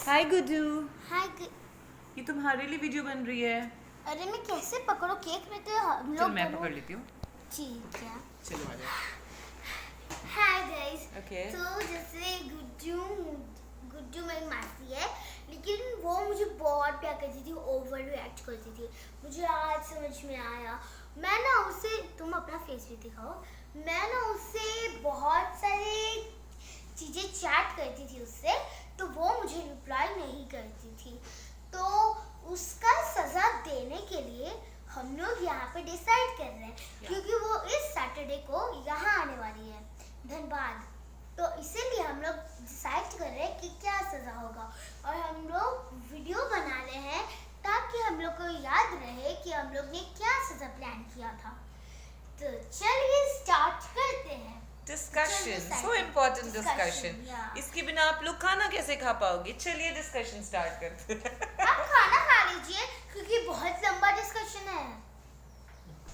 हाय गुड्डू। हाय ये तुम्हारे लिए वीडियो बन रही है। अरे मैं कैसे पकड़ो केक में तो हम चल लोग मैं पकड़ लेती हूँ। ठीक है। चलो आ जाओ। Hi guys. ओके। तो जैसे गुड्डू मेरी मासी है, लेकिन वो मुझे बहुत प्यार करती थी, ओवर रिएक्ट करती थी। मुझे आज समझ में आया, मैं ना उसे, तुम अपना फेस भी दिखाओ, मैं ना उससे बहुत सारे चीज़ें चैट करती थी उससे, तो वो मुझे रिप्लाई नहीं करती थी। तो उसका सज़ा देने के लिए हम लोग यहाँ पे डिसाइड कर रहे हैं, क्योंकि वो इस सैटरडे को यहाँ आने वाली है धनबाद। तो इसीलिए हम लोग डिसाइड कर रहे हैं कि क्या सज़ा होगा, और हम लोग वीडियो बना रहे हैं ताकि हम लोग को याद रहे कि हम लोग ने क्या सज़ा प्लान किया था। तो चलिए स्टार्ट करते हैं। Discussion, so important discussion. इसके बिना आप लोग खाना कैसे खा पाओगे? चलिए डिस्कशन स्टार्ट करते हैं। आप खाना खा लीजिए क्योंकि बहुत लंबा डिस्कशन है।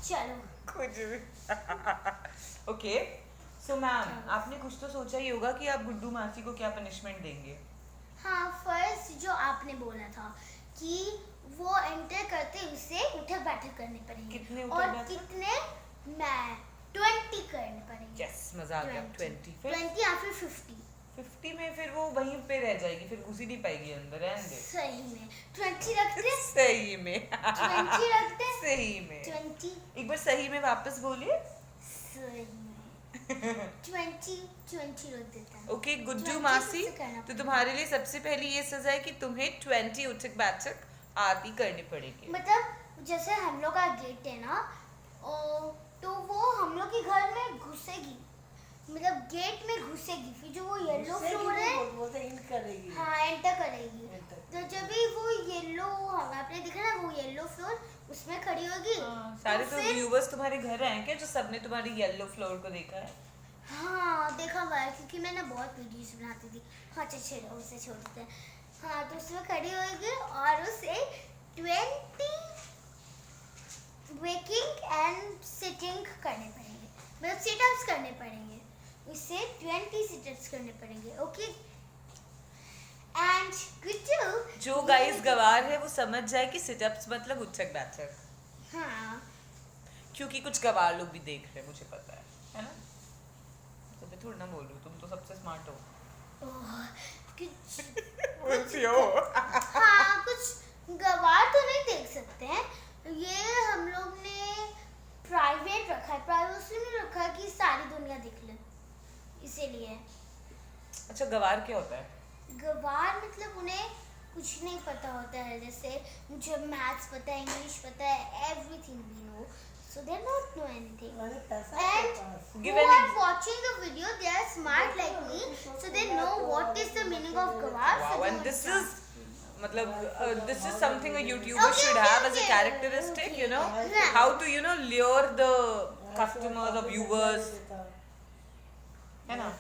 चलो कुछ भी। ओके, सो मैम आपने कुछ तो सोचा ही होगा कि आप गुड्डू मासी को क्या पनिशमेंट देंगे। हाँ, फर्स्ट जो आपने बोला था कि वो एंटर करते उसे उठक बैठक करने पड़ेंगे। कितने और उठक बैठक? कितने? मैं 20 करने पड़ेंगे। यस, मजा आ गया। 20 फिर 20 या फिर 50। 50 में फिर वो वहीं पे रह जाएगी, फिर घुसी नहीं पाएगी अंदर। रहने दे। सही में 20 रखते। सही में 20 रखते। सही में 20 एक बार सही में वापस बोलिए। सही में 20 रख देता है। ओके गुड्डू 20 मासी, से करना तो पड़ेगा। तुम्हारे लिए सबसे पहले ये सजा है कि तुम्हें 20 उठक बैठक आती करनी पड़ेगी। मतलब जैसे हम लोग का गेट है ना, तो वो हम लोग के घर में घुसेगी, मतलब गेट में घुसेगी, फिर जो वो येलो फ्लोर है करेगी। हाँ एंटर करेगी। तो जब भी वो येलो, आपने देखा ना वो येलो फ्लोर, उसमें खड़ी होगी। सारे तो फिर व्यूवर्स तुम्हारे घर आए हैं क्या, जो सबने तुम्हारी येलो फ्लोर को देखा है? हाँ देखा हुआ है, क्योंकि मैं ना बहुत वीडियोस बनाती थी। हाँ चलो उसे छोड़ देते हैं। हाँ तो उसमें खड़ी होगी और उसे 20 वेकिंग एंड सिटिंग करने पड़ेंगे, मतलब सिटअप्स करने पड़ेंगे। उसे 20 सिटअप्स करने पड़ेंगे। ओके एंड गुड्डू जो गाइस गवार है वो समझ जाए कि सिटअप्स मतलब उठक बैठक, हाँ क्योंकि कुछ गवार लोग भी देख रहे हैं, मुझे पता है ना। तो मैं थोड़ा ना बोल रही हूँ, तुम तो सबसे स्मार्ट हो। ओह, कुछ बोलती हो। हाँ कुछ गवार तो नहीं देख सकते हैं, ये हम लोग ने प्राइवेट रखा है, प्राइवेसी में रखा है कि सारी दुनिया देख ले, इसीलिए। अच्छा गवार क्या होता है? गवार मतलब उन्हें कुछ नहीं पता होता है, जैसे मुझे मैथ्स पता है, इंग्लिश पता है, everything we know, so they don't know anything. And Give who an are watching the video, they are smart like me, so they know what is the meaning of gawar. Wow, so and they this will is मतलब this is something a YouTuber Okay, should okay, have as a okay. characteristic, Okay. you know, Yeah. how to lure the customers or viewers, है ना?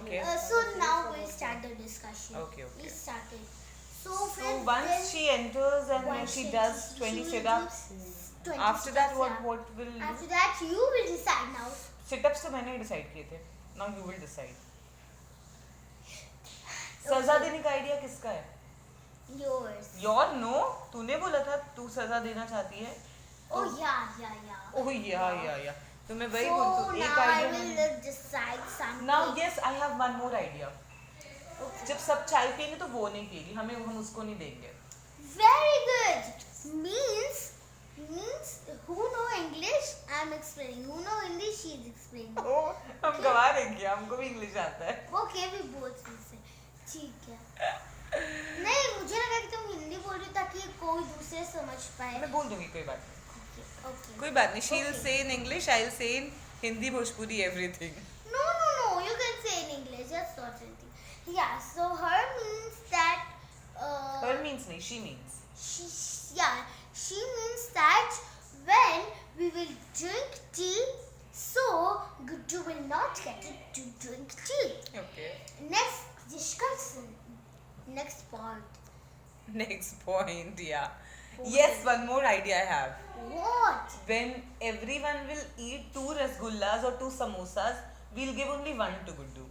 Okay. So now we'll start the discussion. Okay, okay. We started. So, So फिर once then she enters and once she does she 20 will sit-ups, do 20 after that sit-ups, yeah. what will you? After that you will decide now. Sit-ups तो मैंने decide किए थे. Now you will decide. सजा देने का idea किसका है? Yours. Your no, तूने बोला था तू सजा देना चाहती है. Oh yeah. Oh yeah. तो मैं वही So बोलती हूँ. एक now I idea will decide something. Now yes, I have one more idea. Okay. जब सब चाय पियेंगे तो वो नहीं पिएगी, हम उसको नहीं देंगे. Very good. Means who know English? I'm explaining. Who know Hindi? She's explaining. हम गवा देंगे, हमको भी इंग्लिश आता है. Okay, we both will say. ठीक है. नहीं मुझे लगा कि तुम हिंदी बोल रही हो ताकि कोई दूसरे समझ पाए. मैं बोल दूंगी, कोई बात नहीं. Okay. कोई बात नहीं. She'll Okay. say in English, I'll say in Hindi, Bhojpuri, everything. No. You can say in English. That's not anything. Yeah. So her means that. Her means नहीं, she means. She means that when we will drink tea, so Guddu will not get to drink tea. Okay. Next discussion. Next part. Next point, yeah. Yes, one more idea I have. What? When everyone will eat 2 rasgullas or 2 samosas, we'll give only 1 to Guddu.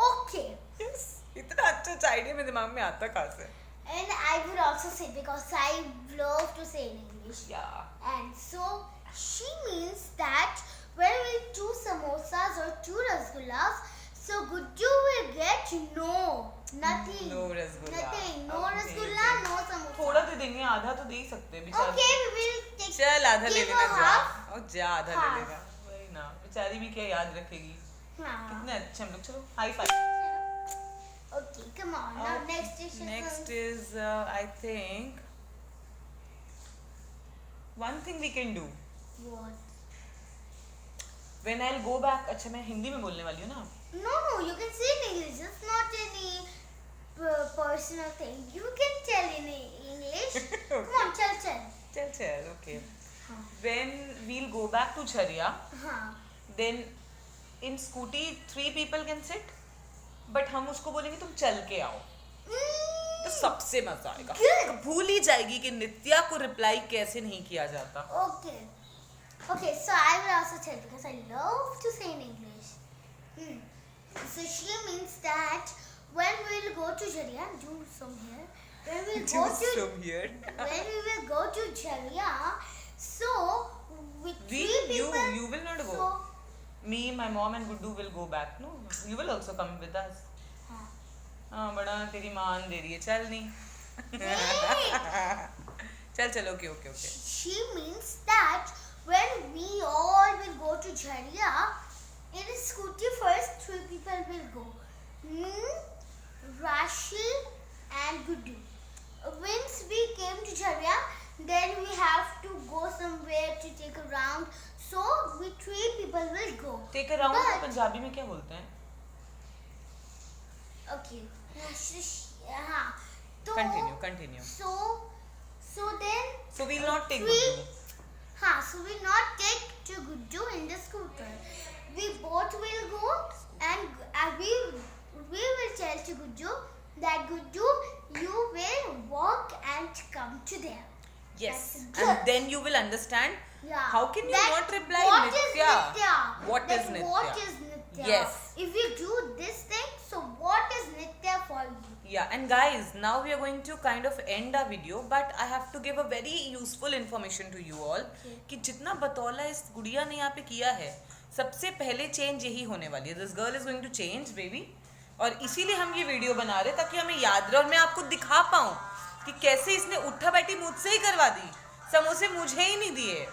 Okay. Yes. इतना अच्छा सच idea मेरे दिमाग में आता कहाँ से? And I would also say because I love to say in English. Yeah. And so she means that when we eat 2 samosas or 2 rasgullas, so Guddu will get nothing. No rasgulla. Nothing. No Okay, rasgulla, okay. no samosa. थोड़ा तो देंगे, आधा तो दे ही सकते हैं बेचारी। Okay, we will take. चल आधा ले give लेना her जा। half. और जा आधा ले Half. लेगा। वही ना, बेचारी भी क्या याद रखेगी? हाँ. कितने अच्छे हम लोग, चलो high five. Okay, come on. Now next dish is. Next is I think one thing we can do What? when I'll go back। अच्छा मैं हिंदी में बोलने वाली हूँ ना। No, you can say in English. It's not any personal thing. You can tell in English. Come on, chal. चल okay। हाँ. When we'll go back to Jharia, हाँ. then in scooty 3 people can sit, but हम उसको बोलेंगे तुम चल के आओ, तो सबसे मजा आएगा। Good. भूल ही जाएगी कि नित्या को रिप्लाई कैसे नहीं किया जाता। Okay. Okay, so I will also tell because I love to say in English. So she means that when we will go to Jharia, do some here. When we will go to From here. when we will go to Jharia, so with 3 people. You will not go. So, Me, my mom and Guddu will go back. No, you will also come with us. हाँ. हाँ बड़ा तेरी मान दे रही है, चल नहीं। चल okay। She means that when we all will go to Jharia, in a scooty first 3 people will go. Me, Rashil and Guddu. Once we came to Jharia, then we have to go somewhere to take a round. So we 3 people will go. Take a round But- Punjabi में क्या बोलते हैं? Okay. हाँ. तो Continue. So then. So we'll not take we- Guddu. So we not take to Guddu in the scooter. We both will go and we will tell to Guddu that Guddu, you will walk and come to there. Yes. That's And good. then you will understand. Yeah. How can you That not reply what is Nitya? Nitya? What That is Nitya? What is Nitya? Yes. If you do this thing, so what is Nitya for you? Yeah, and guys, now we are going to kind of end our video, but I have to give a very useful information to you all कि जितना बतौला इस गुड़िया ने यहाँ पे किया है, सबसे पहले चेंज यही होने वाली है। This girl is going to change, baby, और इसीलिए हम ये वीडियो बना रहे ताकि हमें याद रहे और मैं आपको दिखा पाऊँ कि कैसे इसने उठा बैठी मुझसे ही करवा दी, समोसे मुझे ही नहीं दिए,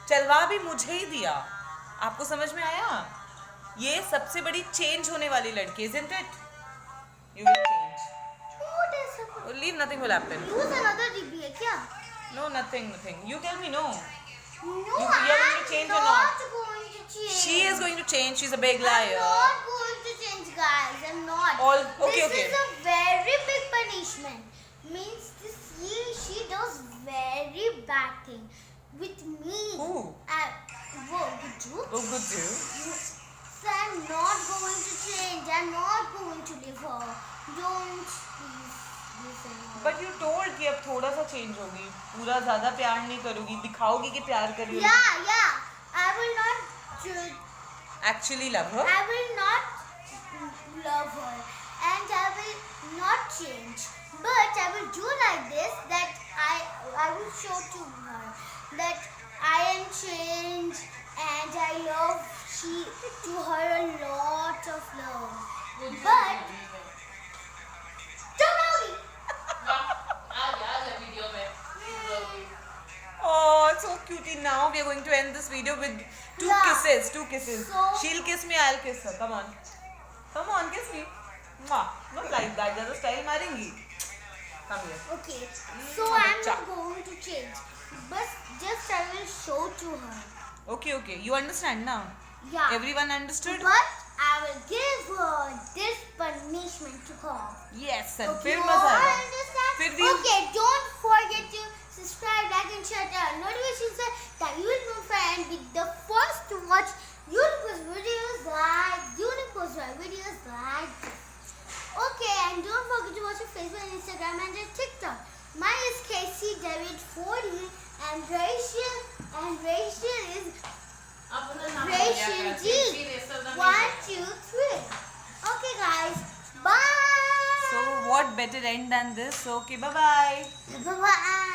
चलवा भी मुझे ही दिया। आपको समझ में आया? ये सबसे बड़ी चेंज होने वाली लड़की, isn't it? You will change. What is happening? Leave, nothing will happen. Use another DB है क्या? No, nothing. You tell me, no. No, You are going to change or I'm not? not going to change. She is going to change. She's a big I'm liar. not going to change, guys. I'm not. Okay, this okay. is a very big punishment. Means this she does very bad thing with me. Who? Guddu. Oh, good too. So I'm not going to change. I'm not going to leave her. Don't please listen. But you told कि अब थोड़ा सा change होगी, पूरा ज़्यादा प्यार नहीं करोगी, दिखाओगी कि प्यार कर रही हो। Yeah. I will not. Actually love her. I will not love her and I will not change. But I will do like this that I will show to her that I am changed and I love to her a lot of love. But don't know me. Oh, so cutie. Now we are going to end this video with two Yeah. kisses. So- She'll kiss me, I'll kiss her. Come on, kiss me. Mwah. Not like that. There's a style मारेंगी. Come here. Okay. So I'm Cha. not going to change. But just I will show to her. Okay. You understand now? Yeah. Everyone understood? But I will give her this punishment to her. Yes, and Okay, फिर you मजा all आएगा. understand? फिर we'll- Okay, don't forget to subscribe, like and share the notifications so that you will know and be the first to watch Unicorns videos like this. Okay, and don't forget to watch our Facebook, Instagram and your TikTok. Mine is Casey David 40 and Rachel is Rachel G. 1, 2, 3. Okay guys, bye. So what better end than this? So, okay, bye bye. Bye bye.